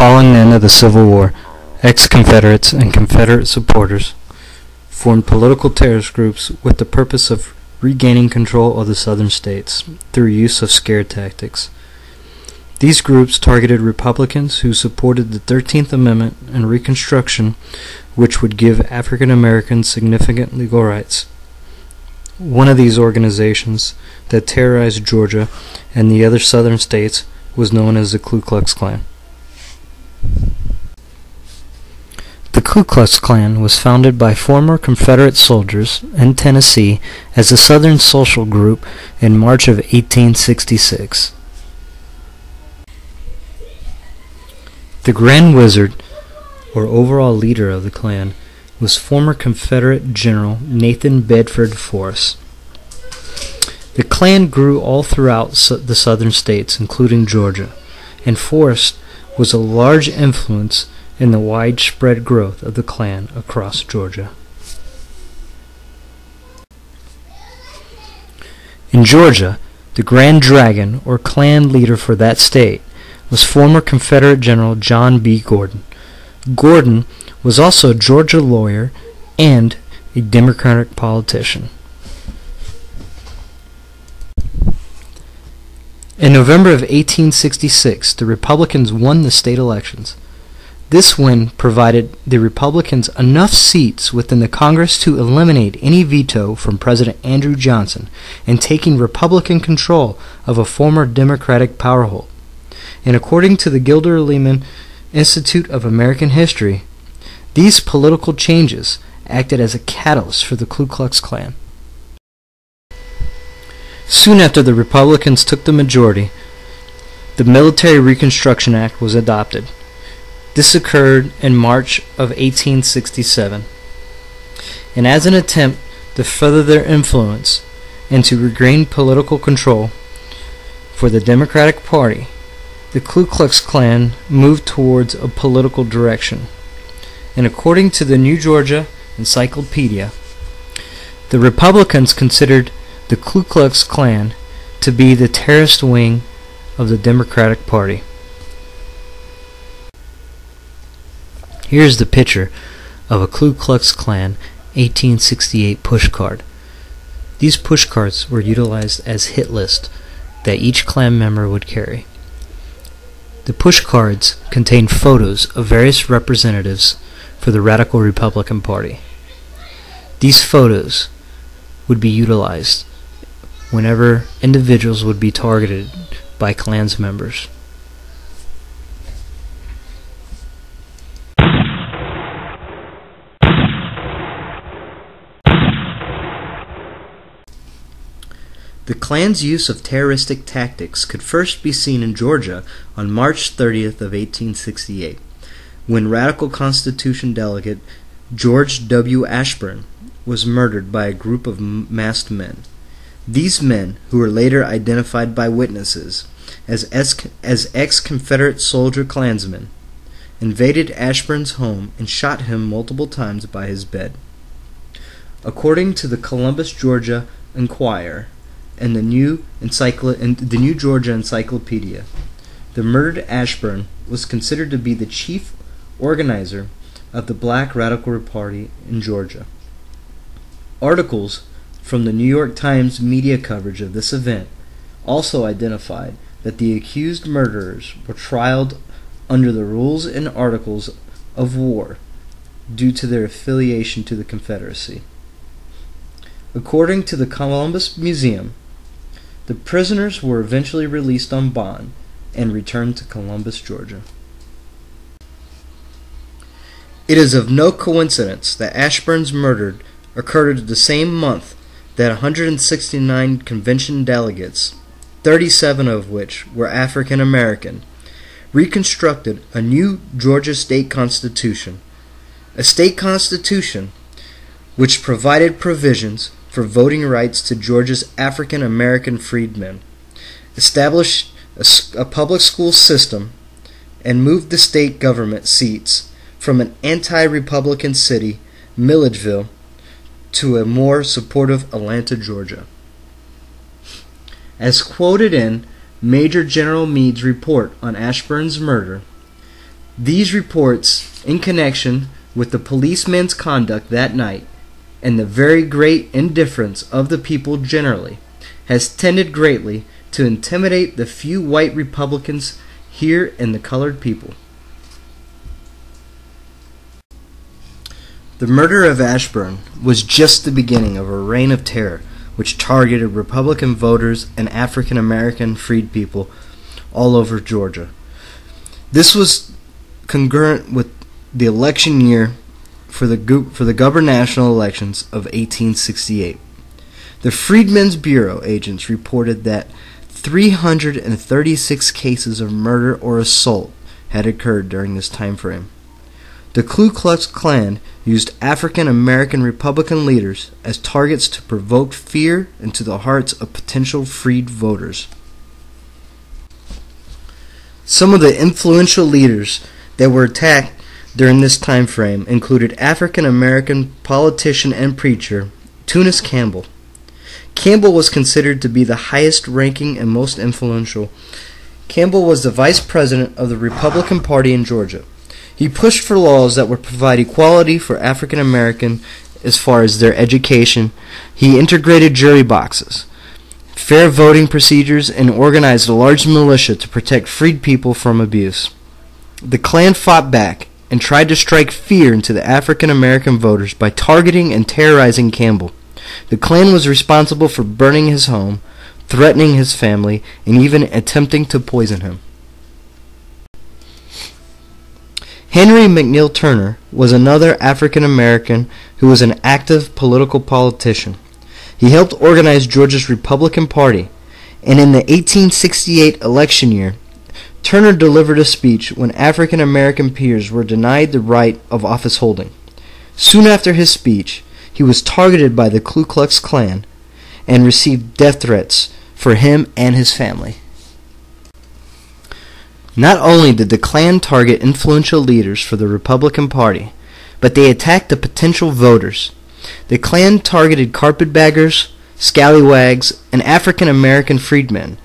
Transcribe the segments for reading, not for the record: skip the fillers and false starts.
Following the end of the Civil War, ex-Confederates and Confederate supporters formed political terrorist groups with the purpose of regaining control of the southern states through use of scare tactics. These groups targeted Republicans who supported the 13th Amendment and Reconstruction, which would give African Americans significant legal rights. One of these organizations that terrorized Georgia and the other southern states was known as the Ku Klux Klan. The Ku Klux Klan was founded by former Confederate soldiers in Tennessee as a Southern social group in March of 1866. The Grand Wizard, or overall leader of the Klan, was former Confederate General Nathan Bedford Forrest. The Klan grew all throughout the southern states, including Georgia, and Forrest was a large influence in the widespread growth of the Klan across Georgia. In Georgia, the Grand Dragon, or Klan leader for that state, was former Confederate General John B. Gordon. Gordon was also a Georgia lawyer and a Democratic politician. In November of 1866, the Republicans won the state elections. This win provided the Republicans enough seats within the Congress to eliminate any veto from President Andrew Johnson and taking Republican control of a former Democratic powerhold. And according to the Gilder Lehrman Institute of American History, these political changes acted as a catalyst for the Ku Klux Klan. Soon after the Republicans took the majority, the Military Reconstruction Act was adopted. This occurred in March of 1867, and as an attempt to further their influence and to regain political control for the Democratic Party, the Ku Klux Klan moved towards a political direction. And according to the New Georgia Encyclopedia, the Republicans considered the Ku Klux Klan to be the terrorist wing of the Democratic Party. Here's the picture of a Ku Klux Klan 1868 pushcard. These pushcards were utilized as hit lists that each Klan member would carry. The pushcards contained photos of various representatives for the Radical Republican Party. These photos would be utilized whenever individuals would be targeted by Klan's members. The Klan's use of terroristic tactics could first be seen in Georgia on March 30th of 1868, when Radical Constitution delegate George W. Ashburn was murdered by a group of masked men. These men, who were later identified by witnesses as ex-Confederate soldier Klansmen, invaded Ashburn's home and shot him multiple times by his bed. According to the Columbus, Georgia Enquirer and the New Georgia Encyclopedia, the murdered Ashburn was considered to be the chief organizer of the Black Radical Party in Georgia. Articles from the New York Times media coverage of this event also identified that the accused murderers were tried under the rules and articles of war due to their affiliation to the Confederacy. According to the Columbus Museum, the prisoners were eventually released on bond and returned to Columbus, Georgia. It is of no coincidence that Ashburn's murder occurred the same month that 169 convention delegates, 37 of which were African American, reconstructed a new Georgia state constitution, a state constitution which provided provisions for voting rights to Georgia's African American freedmen, established a public school system, and moved the state government seats from an anti-Republican city, Milledgeville, to a more supportive Atlanta, Georgia. As quoted in Major General Meade's report on Ashburn's murder, These reports, in connection with the policeman's conduct that night and the very great indifference of the people generally, has tended greatly to intimidate the few white Republicans here and the colored people. The murder of Ashburn was just the beginning of a reign of terror which targeted Republican voters and African American freed people all over Georgia. This was congruent with the election year for the gubernatorial elections of 1868. The Freedmen's Bureau agents reported that 336 cases of murder or assault had occurred during this time frame. The Ku Klux Klan used African American Republican leaders as targets to provoke fear into the hearts of potential freed voters. Some of the influential leaders that were attacked during this time frame included African American politician and preacher Tunis Campbell. Campbell was considered to be the highest ranking and most influential. Campbell was the vice president of the Republican Party in Georgia. He pushed for laws that would provide equality for African American as far as their education. He integrated jury boxes, fair voting procedures, and organized a large militia to protect freed people from abuse. The Klan fought back and tried to strike fear into the African American voters by targeting and terrorizing Campbell. The Klan was responsible for burning his home, threatening his family, and even attempting to poison him. Henry McNeil Turner was another African American who was an active political politician. He helped organize Georgia's Republican Party, and in the 1868 election year, Turner delivered a speech when African American peers were denied the right of office holding. Soon after his speech, he was targeted by the Ku Klux Klan and received death threats for him and his family. Not only did the Klan target influential leaders for the Republican Party, but they attacked the potential voters. The Klan targeted carpetbaggers, scallywags, and African American freedmen.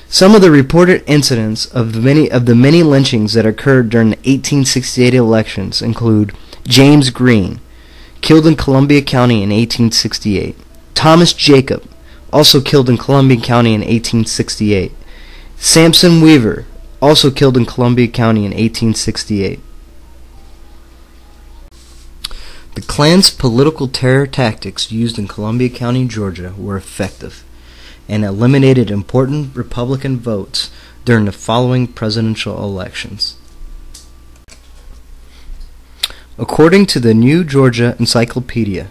Some of the reported incidents of the many lynchings that occurred during the 1868 elections include James Green, killed in Columbia County in 1868, Thomas Jacob, also killed in Columbia County in 1868, Samson Weaver, also killed in Columbia County in 1868. The Klan's political terror tactics used in Columbia County, Georgia were effective and eliminated important Republican votes during the following presidential elections. According to the New Georgia Encyclopedia,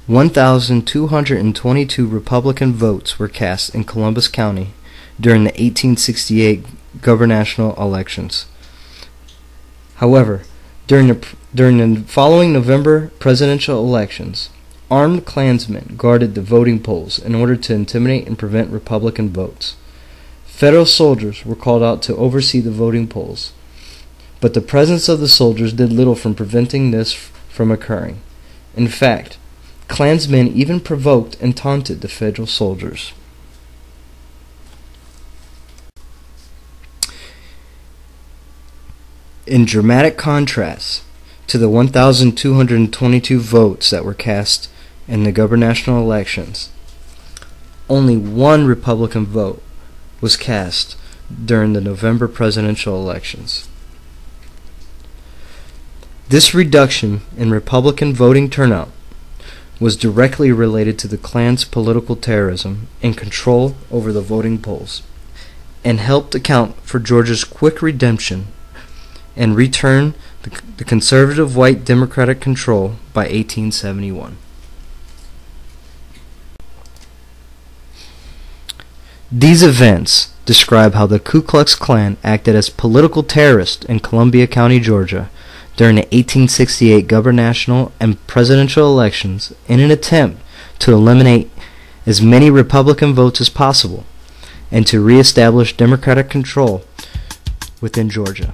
1,222 Republican votes were cast in Columbus County during the 1868 gubernatorial elections. However, during the following November presidential elections, armed Klansmen guarded the voting polls in order to intimidate and prevent Republican votes. Federal soldiers were called out to oversee the voting polls, but the presence of the soldiers did little from preventing this from occurring. In fact, Klansmen even provoked and taunted the federal soldiers. In dramatic contrast to the 1,222 votes that were cast in the gubernatorial elections, only one Republican vote was cast during the November presidential elections. This reduction in Republican voting turnout was directly related to the Klan's political terrorism and control over the voting polls, and helped account for Georgia's quick redemption and return the conservative white Democratic control by 1871. These events describe how the Ku Klux Klan acted as political terrorists in Columbia County, Georgia, during the 1868 gubernatorial and presidential elections in an attempt to eliminate as many Republican votes as possible and to reestablish Democratic control within Georgia.